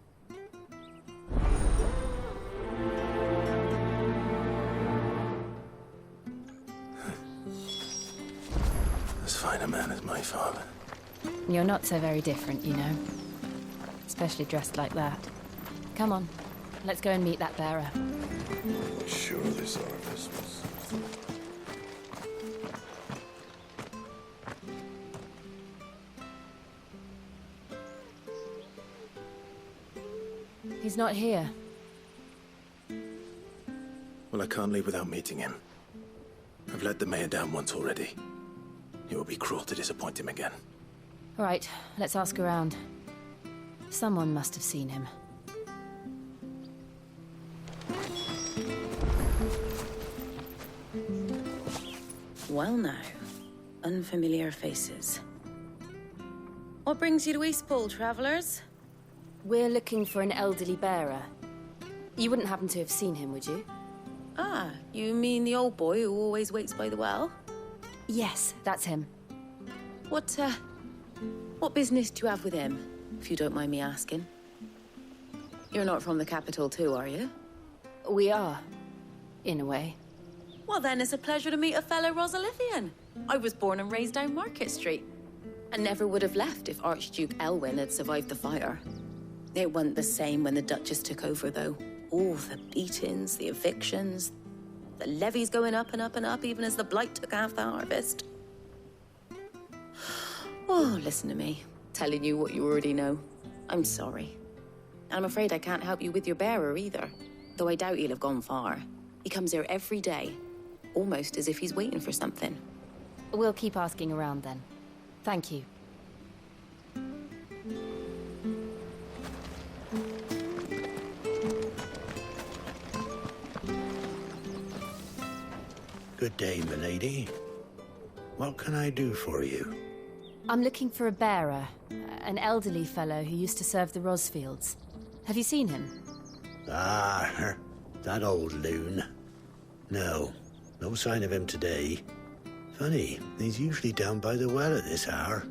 Speaker 2: As fine a man as my father.
Speaker 1: You're not so very different, you know. Especially dressed like that. Come on, let's go and meet that bearer.
Speaker 16: Sure this harvest was...
Speaker 1: He's not here.
Speaker 2: Well, I can't leave without meeting him. I've let the mayor down once already. It would be cruel to disappoint him again.
Speaker 1: All right, let's ask around. Someone must have seen him.
Speaker 21: Well now, unfamiliar faces. What brings you to Eastpool, travellers?
Speaker 1: We're looking for an elderly bearer. You wouldn't happen to have seen him, would you?
Speaker 21: Ah, you mean the old boy who always waits by the well?
Speaker 1: Yes, that's him.
Speaker 21: What business do you have with him, if you don't mind me asking? You're not from the capital too, are you?
Speaker 1: We are, in a way.
Speaker 21: Well then, it's a pleasure to meet a fellow Rosalithian. I was born and raised down Market Street. And never would have left if Archduke Elwyn had survived the fire. It wasn't the same when the Duchess took over, though. All the beatings, the evictions, the levies going up and up and up, even as the blight took half the harvest. Oh, listen to me, telling you what you already know. I'm sorry. I'm afraid I can't help you with your bearer either, though I doubt he'll have gone far. He comes here every day, almost as if he's waiting for something.
Speaker 1: We'll keep asking around then. Thank you.
Speaker 22: Good day, milady. What can I do for you?
Speaker 1: I'm looking for a bearer, an elderly fellow who used to serve the Rosfields. Have you seen him?
Speaker 22: Ah, that old loon. No sign of him today. Funny, he's usually down by the well at this hour,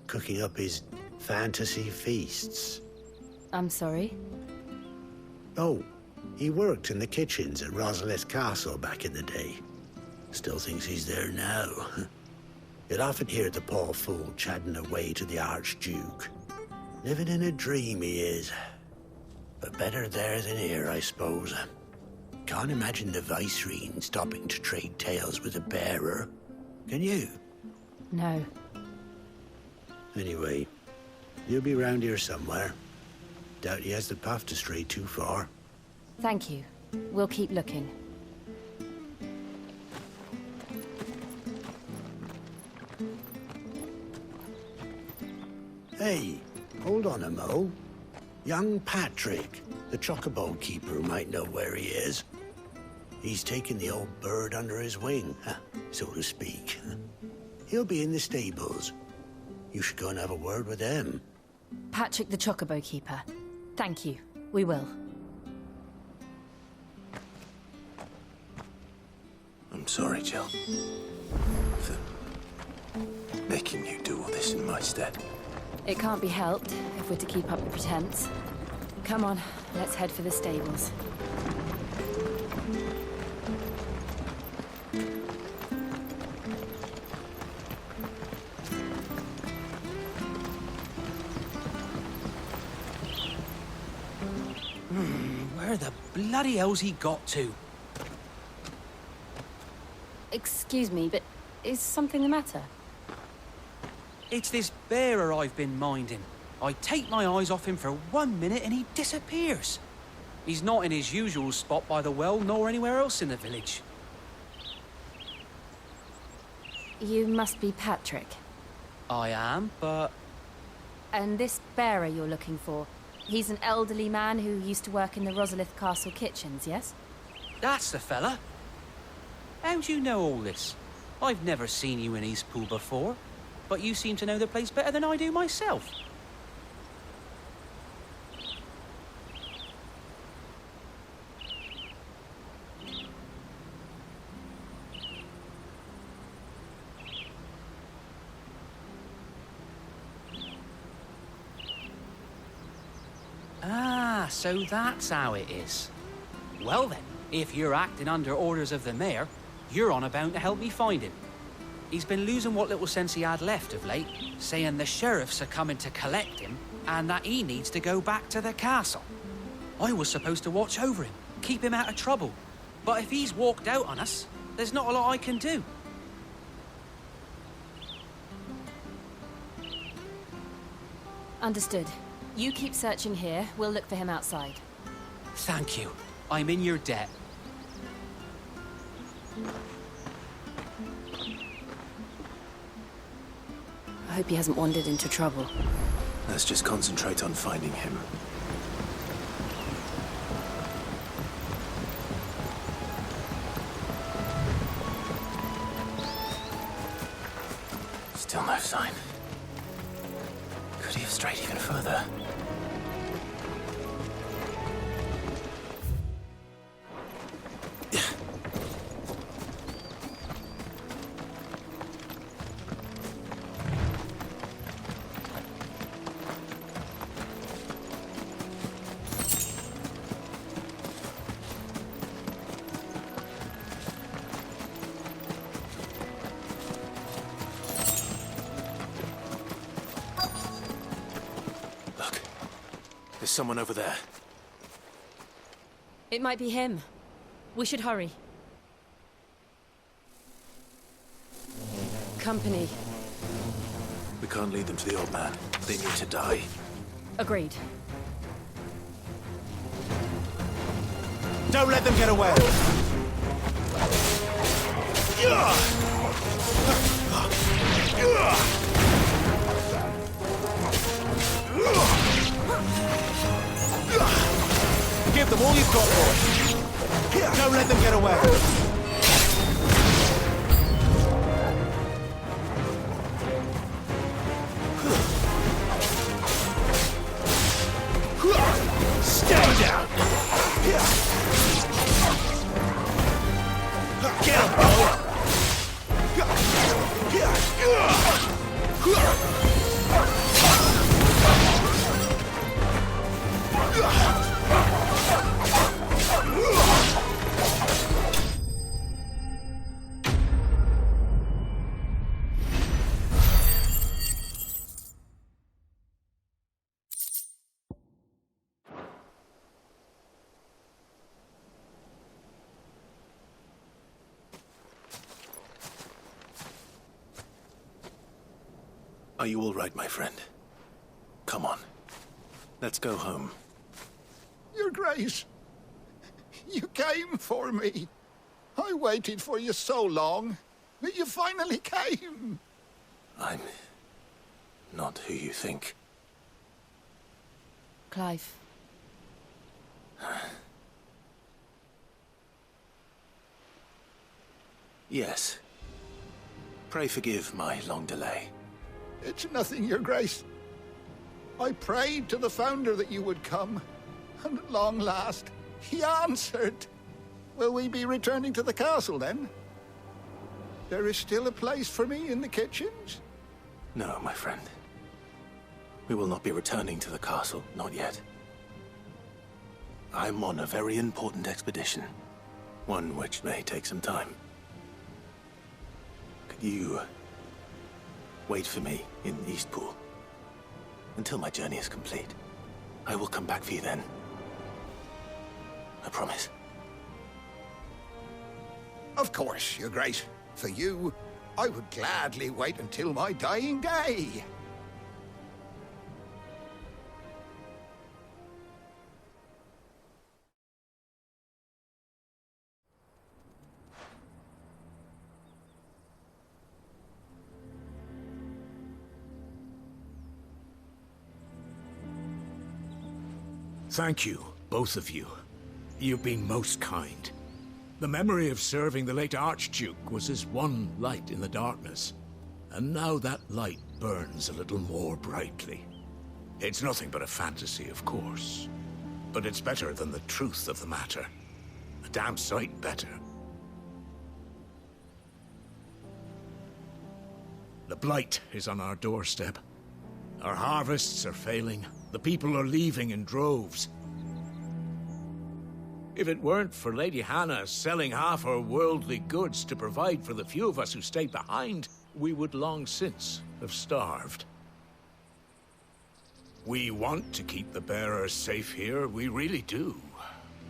Speaker 22: cooking up his fantasy feasts.
Speaker 1: I'm sorry?
Speaker 22: Oh, he worked in the kitchens at Rosalith Castle back in the day. Still thinks he's there now. You'd often hear the poor fool chatting away to the Archduke. Living in a dream he is. But better there than here, I suppose. Can't imagine the Viceroy stopping to trade tales with a bearer. Can you?
Speaker 1: No.
Speaker 22: Anyway, he'll be round here somewhere. Doubt he has the path to stray too far.
Speaker 1: Thank you. We'll keep looking.
Speaker 22: Hey, hold on a mo. Young Patrick, the chocobo keeper, might know where he is. He's taken the old bird under his wing, so to speak. He'll be in the stables. You should go and have a word with him.
Speaker 1: Patrick the chocobo keeper. Thank you. We will.
Speaker 2: I'm sorry, Jill. For making you do all this in my stead.
Speaker 1: It can't be helped if we're to keep up the pretense. Come on, let's head for the stables.
Speaker 12: Where the bloody hell's he got to?
Speaker 1: Excuse me, but is something the matter?
Speaker 3: It's this bearer I've been minding. I take my eyes off him for 1 minute and he disappears. He's not in his usual spot by the well, nor anywhere else in the village.
Speaker 1: You must be Patrick.
Speaker 3: I am, but...
Speaker 1: And this bearer you're looking for, he's an elderly man who used to work in the Rosalith Castle kitchens, yes?
Speaker 3: That's the fella. How do you know all this? I've never seen you in Eastpool before, but you seem to know the place better than I do myself. Ah, so that's how it is. Well then, if you're acting under orders of the mayor, you're on about to help me find him. He's been losing what little sense he had left of late, saying the sheriffs are coming to collect him and that he needs to go back to the castle. I was supposed to watch over him, keep him out of trouble. But if he's walked out on us, there's not a lot I can do.
Speaker 1: Understood. You keep searching here, we'll look for him outside.
Speaker 3: Thank you. I'm in your debt.
Speaker 1: I hope he hasn't wandered into trouble.
Speaker 2: Let's just concentrate on finding him. Still no sign. Could he have strayed even further? There's someone over there.
Speaker 1: It might be him. We should hurry. Company.
Speaker 2: We can't lead them to the old man. They need to die.
Speaker 1: Agreed.
Speaker 9: Don't let them get away! Give them all you've got, boy. Don't let them get away. Stay down. Get him, boy.
Speaker 2: Are you all right, my friend? Come on. Let's go home.
Speaker 6: Your Grace, you came for me. I waited for you so long, but you finally came.
Speaker 2: I'm not who you think.
Speaker 1: Clive.
Speaker 2: Yes. Pray forgive my long delay.
Speaker 6: It's nothing, Your Grace. I prayed to the Founder that you would come, and at long last, he answered. Will we be returning to the castle, then? There is still a place for me in the kitchens?
Speaker 2: No, my friend. We will not be returning to the castle, not yet. I'm on a very important expedition, one which may take some time. Could you wait for me in Eastpool until my journey is complete? I will come back for you then. I promise.
Speaker 6: Of course, Your Grace. For you, I would gladly wait until my dying day.
Speaker 20: Thank you, both of you. You've been most kind. The memory of serving the late Archduke was as one light in the darkness, and now that light burns a little more brightly. It's nothing but a fantasy, of course, but it's better than the truth of the matter. A damn sight better. The blight is on our doorstep. Our harvests are failing. The people are leaving in droves. If it weren't for Lady Hannah selling half her worldly goods to provide for the few of us who stayed behind, we would long since have starved. We want to keep the bearers safe here, we really do.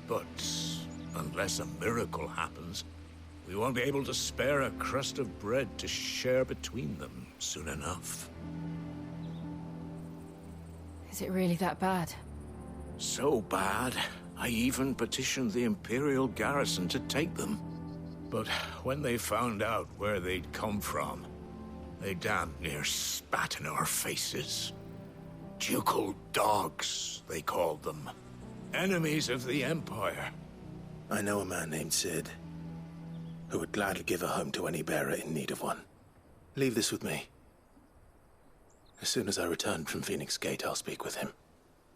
Speaker 20: But unless a miracle happens, we won't be able to spare a crust of bread to share between them soon enough.
Speaker 1: Is it really that bad?
Speaker 20: So bad, I even petitioned the Imperial garrison to take them. But when they found out where they'd come from, they damn near spat in our faces. Ducal dogs, they called them. Enemies of the Empire.
Speaker 2: I know a man named Sid, who would gladly give a home to any bearer in need of one. Leave this with me. As soon as I return from Phoenix Gate, I'll speak with him.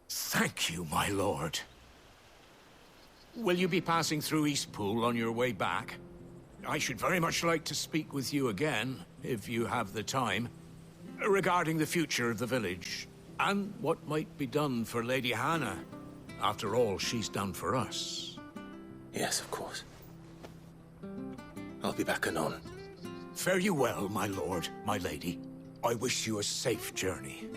Speaker 20: Thank you, my lord. Will you be passing through Eastpool on your way back? I should very much like to speak with you again, if you have the time, regarding the future of the village, and what might be done for Lady Hannah. After all she's done for us.
Speaker 2: Yes, of course. I'll be back anon.
Speaker 20: Fare you well, my lord, my lady. I wish you a safe journey.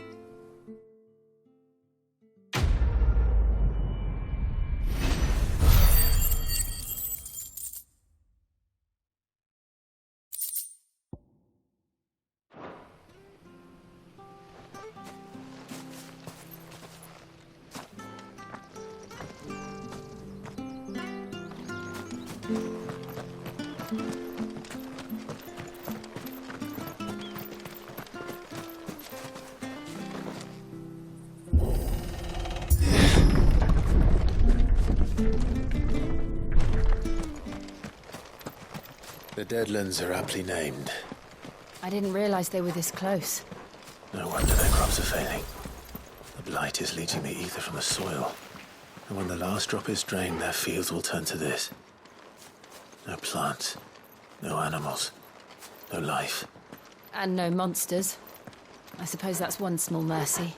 Speaker 2: The Deadlands are aptly named.
Speaker 1: I didn't realize they were this close.
Speaker 2: No wonder their crops are failing. The blight is leaching the ether from the soil. And when the last drop is drained, their fields will turn to this. No plants, no animals, no life.
Speaker 1: And no monsters. I suppose that's one small mercy.